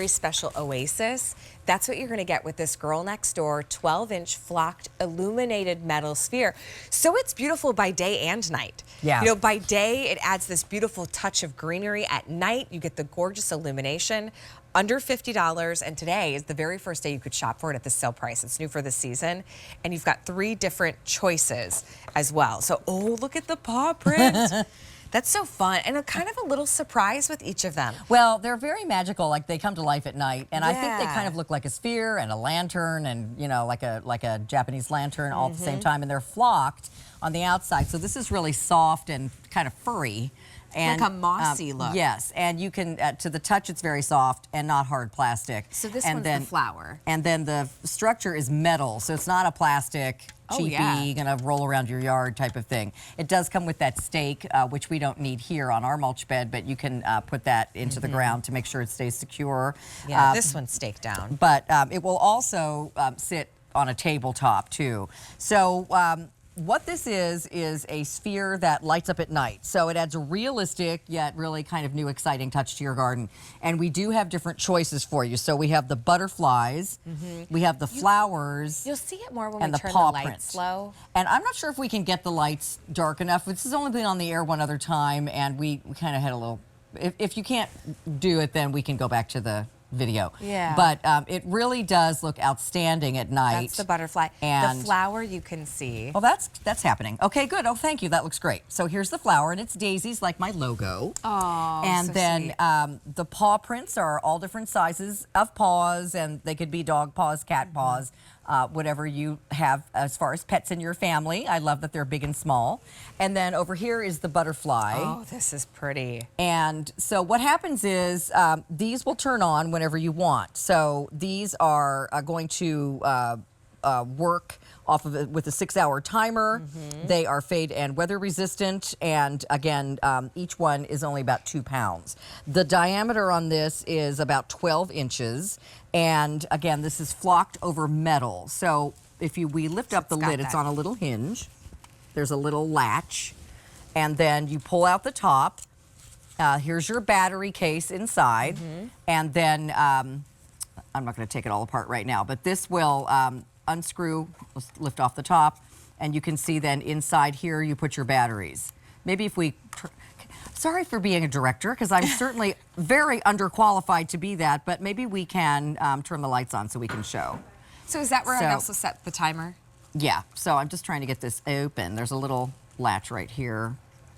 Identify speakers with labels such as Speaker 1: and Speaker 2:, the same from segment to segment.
Speaker 1: very special oasis. That's what you're going to get with this Girl Next Door 12-inch flocked illuminated metal sphere. So it's beautiful by day and night.
Speaker 2: Yeah.
Speaker 1: You know, by day, it adds this beautiful touch of greenery. At night, you get the gorgeous illumination. Under $50, and today is the very first day you could shop for it at the sale price. It's new for this season, and you've got 3 different choices as well. So, oh, look at the paw print. That's so fun, and a kind of a little surprise with each of them.
Speaker 2: Well, they're very magical, like they come to life at night, and I think they kind of look like a sphere and a lantern and, you know, like a Japanese lantern all at the same time, and they're flocked on the outside. So this is really soft and kind of furry. And,
Speaker 1: like a mossy look.
Speaker 2: Yes, and you can, to the touch, it's very soft and not hard plastic.
Speaker 1: So this one's the flower.
Speaker 2: And then the structure is metal, so it's not a plastic, cheapy, gonna roll around your yard type of thing. It does come with that stake, which we don't need here on our mulch bed, but you can put that into the ground to make sure it stays secure.
Speaker 1: Yeah, this one's staked down.
Speaker 2: But it will also sit on a tabletop too. So what this is a sphere that lights up at night. So it adds a realistic yet really kind of new exciting touch to your garden. And we do have different choices for you. So we have the butterflies, we have the flowers.
Speaker 1: You'll see it more when we
Speaker 2: the
Speaker 1: turn the
Speaker 2: paw
Speaker 1: lights
Speaker 2: prints.
Speaker 1: low.
Speaker 2: And I'm not sure if we can get the lights dark enough. This has only been on the air one other time, and we kind of had a little, if you can't do it, then we can go back to the video.
Speaker 1: Yeah.
Speaker 2: But it really does look outstanding at night.
Speaker 1: That's the butterfly.
Speaker 2: And
Speaker 1: the flower you can see.
Speaker 2: Oh, that's happening. Okay, good. Oh, thank you. That looks great. So here's the flower, and it's daisies like my logo.
Speaker 1: Oh,
Speaker 2: and
Speaker 1: so
Speaker 2: then
Speaker 1: sweet.
Speaker 2: The paw prints are all different sizes of paws, and they could be dog paws, cat paws, whatever you have as far as pets in your family. I love that they're big and small. And then over here is the butterfly.
Speaker 1: Oh, this is pretty.
Speaker 2: And so what happens is these will turn on whenever you want. So these are going to work off of it with a 6-hour timer. They are fade and weather resistant, and again, each one is only about 2 pounds. The diameter on this is about 12 inches, and again, this is flocked over metal. So if we lift up the lid, it's on a little hinge. There's a little latch, and then you pull out the top. Here's your battery case inside, and then I'm not going to take it all apart right now, but this will unscrew, let's lift off the top, and you can see then inside here you put your batteries. Maybe if we, sorry for being a director, because I'm certainly very underqualified to be that, but maybe we can turn the lights on so we can show.
Speaker 1: So is that where I also set the timer?
Speaker 2: Yeah, so I'm just trying to get this open. There's a little latch right here.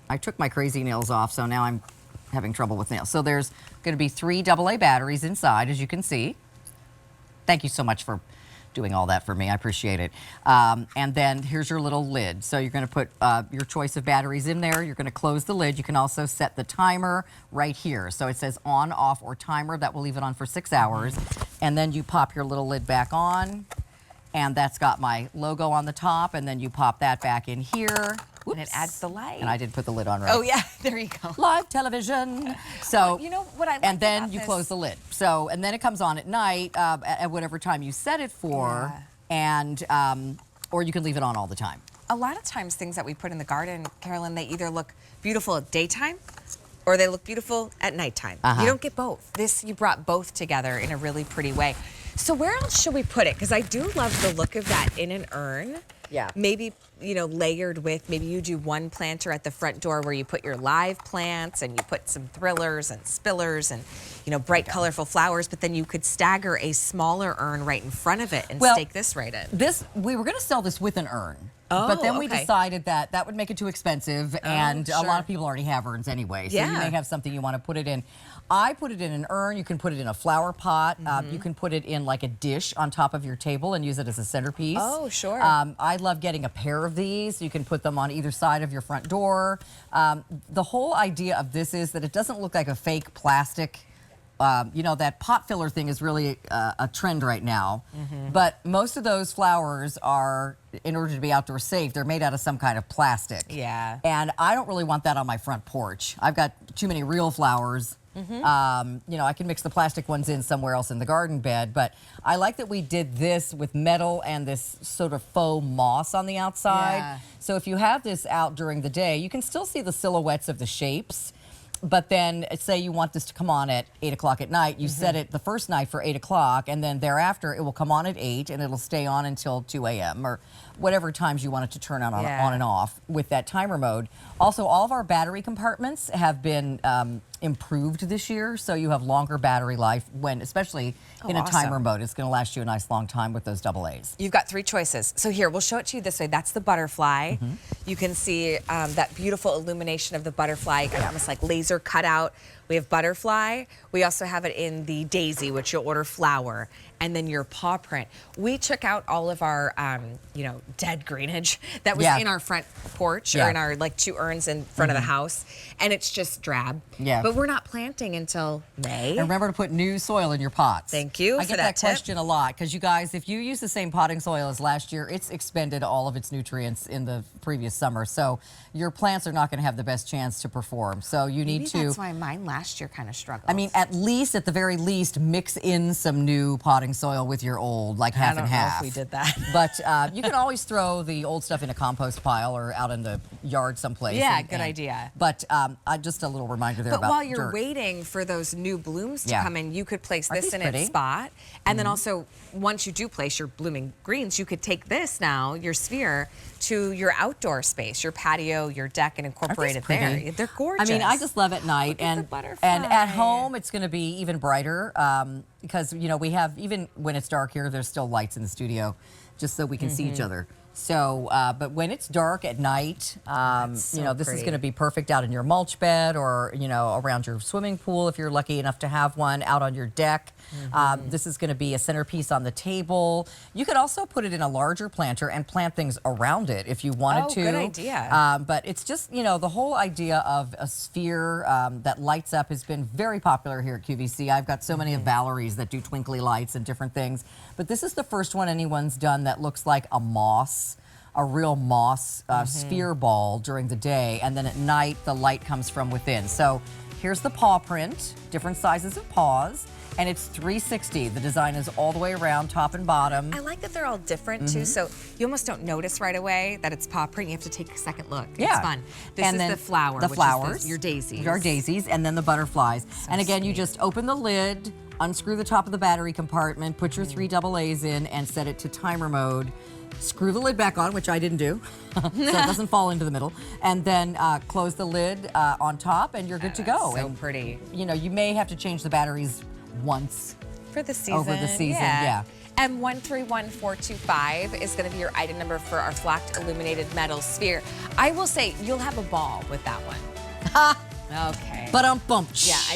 Speaker 2: I took my crazy nails off, so now I'm having trouble with nails. So there's going to be 3 AA batteries inside, as you can see. Thank you so much for doing all that for me. I appreciate it. And then here's your little lid. So you're going to put your choice of batteries in there. You're going to close the lid. You can also set the timer right here. So it says on, off, or timer. That will leave it on for 6 hours. And then you pop your little lid back on. And that's got my logo on the top. And then you pop that back in here.
Speaker 1: And it adds the light.
Speaker 2: And I did put the lid on right.
Speaker 1: Oh, yeah. There you go.
Speaker 2: Live television. So,
Speaker 1: you know what I like
Speaker 2: and then
Speaker 1: about
Speaker 2: you
Speaker 1: this?
Speaker 2: close the lid. So, and then it comes on at night at whatever time you set it for, and or you can leave it on all the time.
Speaker 1: A lot of times things that we put in the garden, Carolyn, they either look beautiful at daytime or they look beautiful at nighttime. You don't get both. This, you brought both together in a really pretty way. So where else should we put it? Because I do love the look of that in an urn.
Speaker 2: Yeah.
Speaker 1: Maybe, you know, layered with, maybe you do one planter at the front door where you put your live plants and you put some thrillers and spillers and, you know, bright, colorful flowers, but then you could stagger a smaller urn right in front of it and stake this right in.
Speaker 2: We were going to sell this with an urn. But then we decided that that would make it too expensive, and a lot of people already have urns anyway, so you may have something you want to put it in. I put it in an urn. You can put it in a flower pot. You can put it in like a dish on top of your table and use it as a centerpiece.
Speaker 1: Oh, sure.
Speaker 2: I love getting a pair of these. You can put them on either side of your front door. The whole idea of this is that it doesn't look like a fake plastic. You know, that pot filler thing is really a trend right now. But most of those flowers are, in order to be outdoor safe, they're made out of some kind of plastic.
Speaker 1: Yeah.
Speaker 2: And I don't really want that on my front porch. I've got too many real flowers. You know, I can mix the plastic ones in somewhere else in the garden bed, but I like that we did this with metal and this sort of faux moss on the outside. So if you have this out during the day, you can still see the silhouettes of the shapes. But then say you want this to come on at 8 o'clock at night, you set it the first night for 8 o'clock, and then thereafter it will come on at 8 and it'll stay on until 2 a.m. or whatever times you want it to turn on and off with that timer mode. Also, all of our battery compartments have been improved this year, so you have longer battery life when, especially in a timer mode. It's going to last you a nice long time with those AA's.
Speaker 1: You've got 3 choices. So here, we'll show it to you this way. That's the butterfly. You can see that beautiful illumination of the butterfly, almost like laser cutout. We have butterfly. We also have it in the daisy, which you'll order flower, and then your paw print. We took out all of our, you know, dead greenage that was in our front porch or in our like 2 urns in front of the house, and it's just drab. But we're not planting until May.
Speaker 2: And remember to put new soil in your pots.
Speaker 1: Thank you.
Speaker 2: I get that question a lot because you guys, if you use the same potting soil as last year, it's expended all of its nutrients in the previous summer. So your plants are not going to have the best chance to perform. So you need to.
Speaker 1: That's why mine last year kind of struggled.
Speaker 2: I mean, at the very least, mix in some new potting soil with your old, like half and half.
Speaker 1: I don't know if we did that.
Speaker 2: But you can always throw the old stuff in a compost pile or out in the yard someplace.
Speaker 1: Yeah, good idea.
Speaker 2: But just a little reminder there about
Speaker 1: But while you're
Speaker 2: dirt.
Speaker 1: waiting for those new blooms to come in, you could place this in its spot. And then also, once you do place your blooming greens, you could take this now, your sphere, to your outdoor space, your patio, your deck, and incorporate it there. They're gorgeous.
Speaker 2: I mean, I just love at night.
Speaker 1: And
Speaker 2: at home, it's going to be even brighter because, you know, we have, even when it's dark here, there's still lights in the studio just so we can see each other. So, but when it's dark at night, you know, this is going to be perfect out in your mulch bed or, you know, around your swimming pool if you're lucky enough to have one, out on your deck. This is going to be a centerpiece on the table. You could also put it in a larger planter and plant things around it if you wanted to.
Speaker 1: Good idea.
Speaker 2: But it's just, you know, the whole idea of a sphere that lights up has been very popular here at QVC. I've got so many of Valerie's that do twinkly lights and different things. But this is the first one anyone's done that looks like a real moss sphere ball during the day, and then at night the light comes from within. So here's the paw print, different sizes of paws, and it's 360. The design is all the way around, top and bottom.
Speaker 1: I like that they're all different too, so you almost don't notice right away that it's paw print. You have to take a second look. It's fun. This is the flower,
Speaker 2: the flowers,
Speaker 1: your daisies.
Speaker 2: Our daisies, and then the butterflies. And again, you just open the lid, unscrew the top of the battery compartment, put your 3 AA's in, and set it to timer mode. Screw the lid back on, which I didn't do, so it doesn't fall into the middle, and then close the lid on top, and you're good to go.
Speaker 1: So pretty.
Speaker 2: You know, you may have to change the batteries once
Speaker 1: for the season.
Speaker 2: Over the season, yeah.
Speaker 1: And 131425 is going to be your item number for our flocked illuminated metal sphere. I will say you'll have a ball with that one. Okay.
Speaker 2: But bump.
Speaker 1: Yeah.